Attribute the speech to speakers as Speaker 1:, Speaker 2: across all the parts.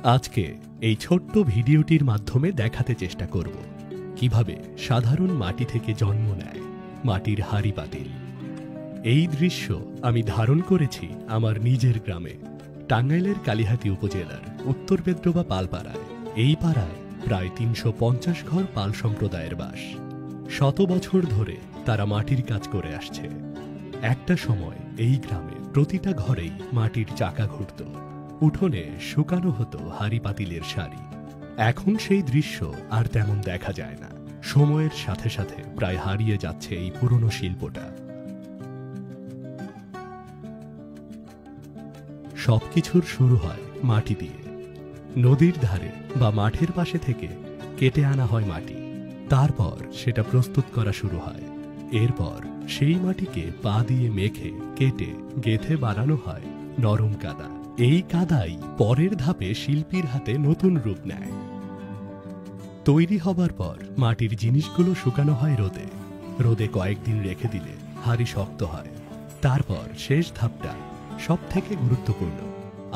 Speaker 1: আজকে এই ছোট্ট ভিডিওটির মাধ্যমে দেখাতে চেষ্টা করব কিভাবে সাধারণ মাটি থেকে জন্ম নেয় মাটির হাঁড়ি পাতিল। এই দৃশ্য আমি ধারণ করেছি আমার নিজের গ্রামে, টাঙ্গাইলের কালিহাতী উপজেলার উত্তর বেদ্রবা পালপাড়ায়। এই পাড়ায় প্রায় ৩৫০ ঘর পাল সম্প্রদায়ের বাস। শত বছর ধরে তারা মাটির কাজ করে আসছে। একটা সময় এই গ্রামে প্রতিটা ঘরেই মাটির চাকা ঘুরত, উঠোনে শুকানো হতো হাঁড়ি পাতিলের সারি। এখন সেই দৃশ্য আর তেমন দেখা যায় না। সময়ের সাথে সাথে প্রায় হারিয়ে যাচ্ছে এই পুরনো শিল্পটা। সবকিছুর শুরু হয় মাটি দিয়ে। নদীর ধারে বা মাঠের পাশে থেকে কেটে আনা হয় মাটি, তারপর সেটা প্রস্তুত করা শুরু হয়। এরপর সেই মাটিকে পা দিয়ে মেখে কেটে গেঁথে বানানো হয় নরম কাদা। এই কাদাই পরের ধাপে শিল্পীর হাতে নতুন রূপ নেয়। তৈরি হবার পর মাটির জিনিসগুলো শুকানো হয় রোদে। রোদে কয়েকদিন রেখে দিলে হাঁড়ি শক্ত হয়। তারপর শেষ ধাপটা সব থেকে গুরুত্বপূর্ণ,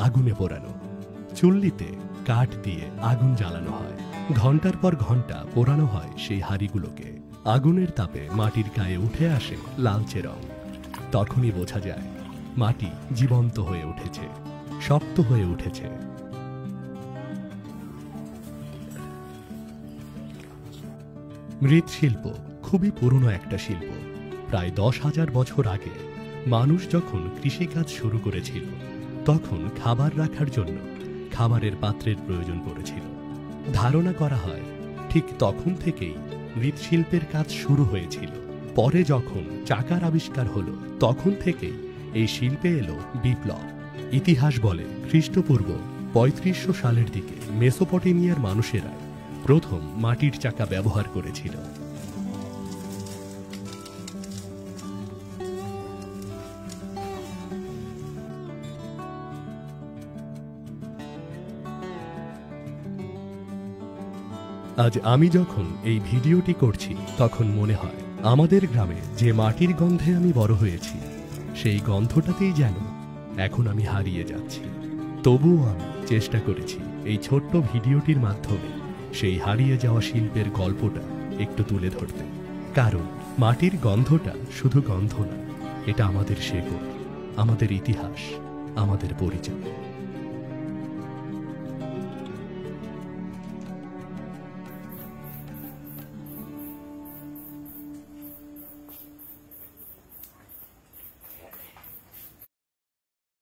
Speaker 1: আগুনে পোড়ানো। চুল্লিতে কাঠ দিয়ে আগুন জ্বালানো হয়। ঘন্টার পর ঘন্টা পোড়ানো হয় সেই হাঁড়িগুলোকে। আগুনের তাপে মাটির গায়ে উঠে আসে লালচে রং। তখনই বোঝা যায় মাটি জীবন্ত হয়ে উঠেছে, শক্ত হয়ে উঠেছে। মৃৎশিল্প খুবই পুরনো একটা শিল্প। প্রায় 10,000 বছর আগে মানুষ যখন কৃষিকাজ শুরু করেছিল, তখন খাবার রাখার জন্য খাবারের পাত্রের প্রয়োজন পড়েছিল। ধারণা করা হয় ঠিক তখন থেকেই মৃৎশিল্পের কাজ শুরু হয়েছিল। পরে যখন চাকার আবিষ্কার হলো, তখন থেকেই এই শিল্পে এলো বিপ্লব। ইতিহাস বলে খ্রিস্টপূর্ব 3500 সালের দিকে মেসোপটেমিয়ার মানুষেরা প্রথম মাটির চাকা ব্যবহার করেছিল। আজ আমি যখন এই ভিডিওটি করছি, তখন মনে হয় আমাদের গ্রামে যে মাটির গন্ধে আমি বড় হয়েছি, সেই গন্ধটাতেই যেন এখন আমি হারিয়ে যাচ্ছি। তবুও আমি চেষ্টা করেছি এই ছোট্ট ভিডিওটির মাধ্যমে সেই হারিয়ে যাওয়া শিল্পের গল্পটা একটু তুলে ধরতে। কারণ মাটির গন্ধটা শুধু গন্ধ না, এটা আমাদের শেকড়, আমাদের ইতিহাস, আমাদের পরিচয়।